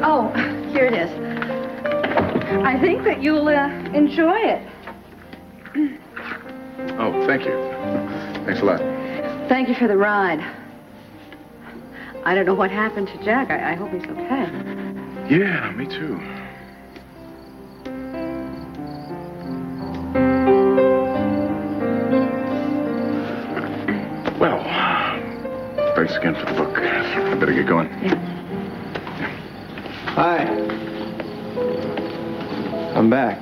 Oh, here it is. I think that you'll enjoy it. Oh, thank you. Thanks a lot. Thank you for the ride. I don't know what happened to Jack. I hope he's okay. Yeah, me too. Well, thanks again for the book. I better get going. Yeah. Hi. I'm back.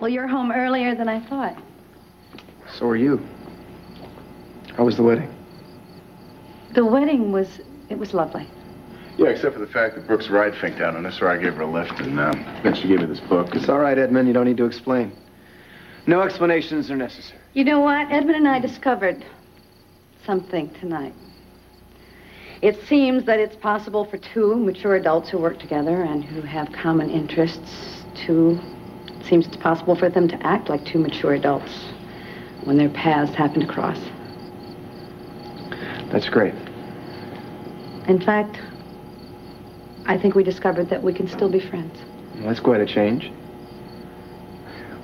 Well, you're home earlier than I thought. So are you. How was the wedding? The wedding was lovely. Yeah, except for the fact that Brooke's ride finked out on us, so I gave her a lift, and then she gave me this book. It's all right, Edmund. You don't need to explain. No explanations are necessary. You know what? Edmund and I discovered something tonight. It seems that it's possible for two mature adults who work together and who have common interests to... It seems it's possible for them to act like two mature adults when their paths happen to cross. That's great. In fact, I think we discovered that we can still be friends. Well, that's quite a change.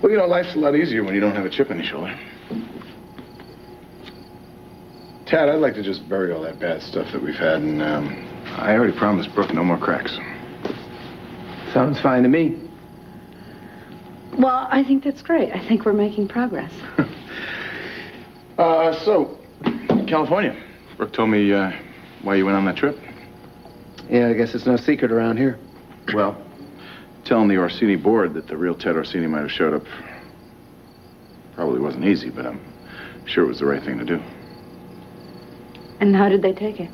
Well, you know, life's a lot easier when you don't have a chip on your shoulder. Tad, I'd like to just bury all that bad stuff that we've had, and I already promised Brooke no more cracks. Sounds fine to me. Well, I think that's great. I think we're making progress. So, California. Brooke told me why you went on that trip. Yeah, I guess it's no secret around here. Well, telling the Orsini board that the real Ted Orsini might have showed up probably wasn't easy, but I'm sure it was the right thing to do. And how did they take it?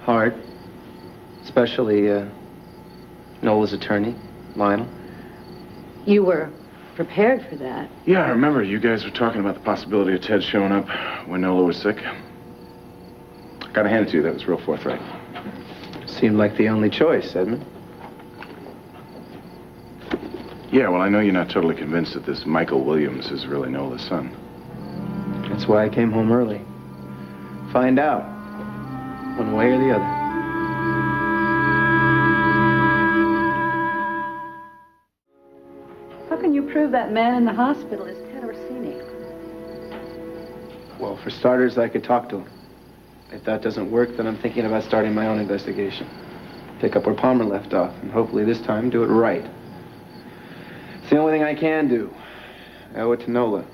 Hard. Especially, Nola's attorney, Lionel. You were prepared for that. Yeah, I remember you guys were talking about the possibility of Ted showing up when Nola was sick. Gotta hand it to you, that was real forthright. Seemed like the only choice, Edmund. Yeah, well, I know you're not totally convinced that this Michael Williams is really Nola's son. That's why I came home early. Find out, one way or the other. How can you prove that man in the hospital is Ted Orsini? Well, for starters, I could talk to him. If that doesn't work, then I'm thinking about starting my own investigation. Pick up where Palmer left off, and hopefully this time do it right. It's the only thing I can do. I owe it to Nola.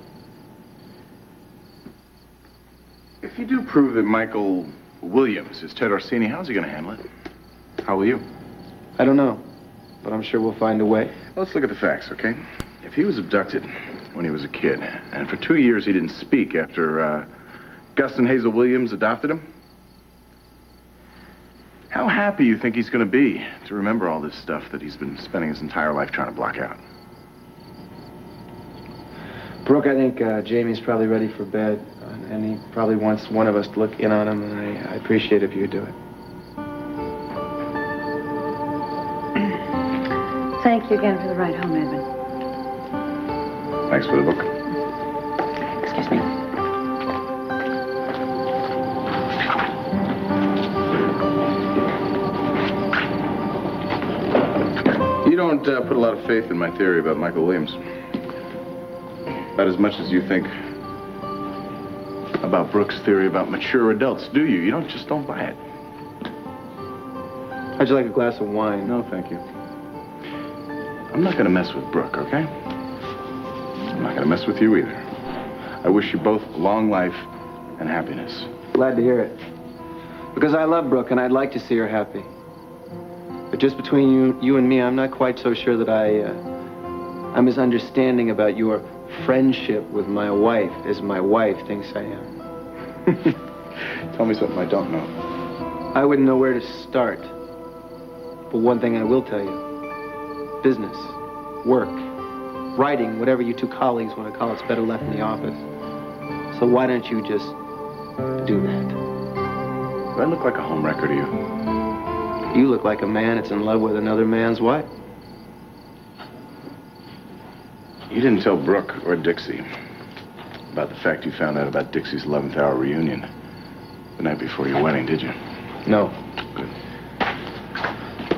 If you do prove that Michael Williams is Ted Orsini, how's he gonna handle it? How will you? I don't know, but I'm sure we'll find a way. Well, let's look at the facts, okay? If he was abducted when he was a kid, and for 2 years he didn't speak after, Gus and Hazel Williams adopted him, how happy you think he's gonna be to remember all this stuff that he's been spending his entire life trying to block out? Brooke, I think Jamie's probably ready for bed, and he probably wants one of us to look in on him, and I appreciate if you do it. Thank you again for the ride home, Edmund. Thanks for the book. Excuse me. You don't put a lot of faith in my theory about Michael Williams. About as much as you think about Brooke's theory about mature adults, do you? You don't buy it. How'd you like a glass of wine? No, thank you. I'm not gonna mess with Brooke, okay? I'm not gonna mess with you either. I wish you both long life and happiness. Glad to hear it. Because I love Brooke, and I'd like to see her happy. But just between you and me, I'm not quite so sure that I'm as understanding about your friendship with my wife as my wife thinks I am. Tell me something I don't know. I wouldn't know where to start. But one thing I will tell you. Business, work, writing, whatever you two colleagues want to call it's better left in the office. So why don't you just do that? Do I look like a homewrecker to you? You look like a man that's in love with another man's wife. You didn't tell Brooke or Dixie. about the fact you found out about Dixie's 11th hour reunion the night before your wedding, did you? No. Good.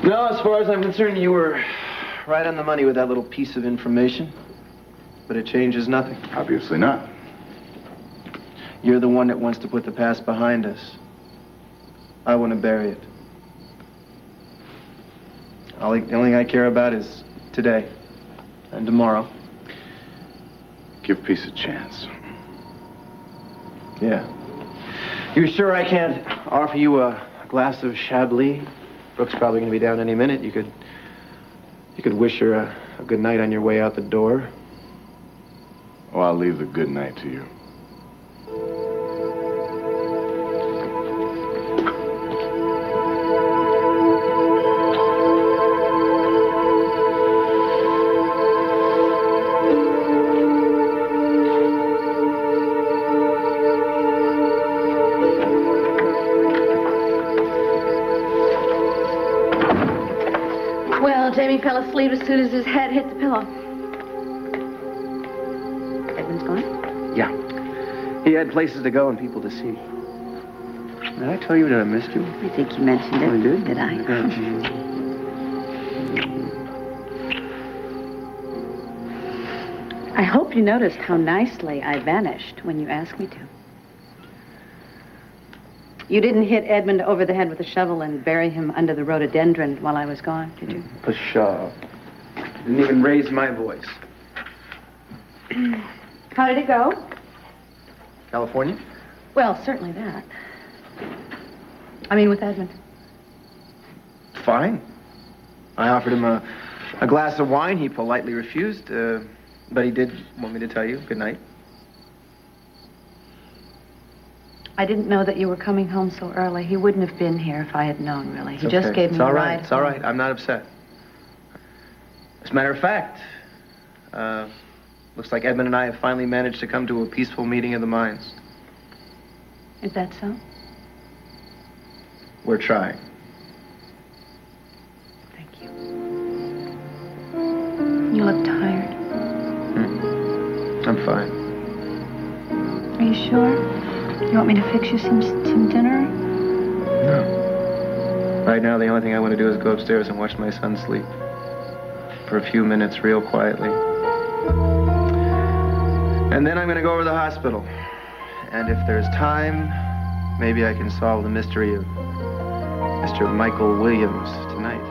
No, as far as I'm concerned, you were right on the money with that little piece of information. But it changes nothing. Obviously not. You're the one that wants to put the past behind us. I want to bury it. The only thing I care about is today and tomorrow. Give peace a chance. Yeah. You're sure I can't offer you a glass of Chablis? Brooke's probably going to be down any minute. You could wish her a good night on your way out the door. Oh, I'll leave the good night to you. Jamie fell asleep as soon as his head hit the pillow. Edmund's gone? Yeah. He had places to go and people to see. Did I tell you that I missed you? I think you mentioned it. I did? Did I? I hope you noticed how nicely I vanished when you asked me to. You didn't hit Edmund over the head with a shovel and bury him under the rhododendron while I was gone, did you? Pshaw. Didn't even raise my voice. How did it go? California? Well, certainly that. I mean, with Edmund. Fine. I offered him a glass of wine. He politely refused, but he did want me to tell you good night. I didn't know that you were coming home so early. He wouldn't have been here if I had known, really. He just gave me a ride. It's all right. I'm not upset. As a matter of fact, looks like Edmund and I have finally managed to come to a peaceful meeting of the minds. Is that so? We're trying. Thank you. You look tired. I'm fine. Are you sure? You want me to fix you some dinner? No. Right now, the only thing I want to do is go upstairs and watch my son sleep. For a few minutes, real quietly. And then I'm going to go over to the hospital. And if there's time, maybe I can solve the mystery of Mr. Michael Williams tonight.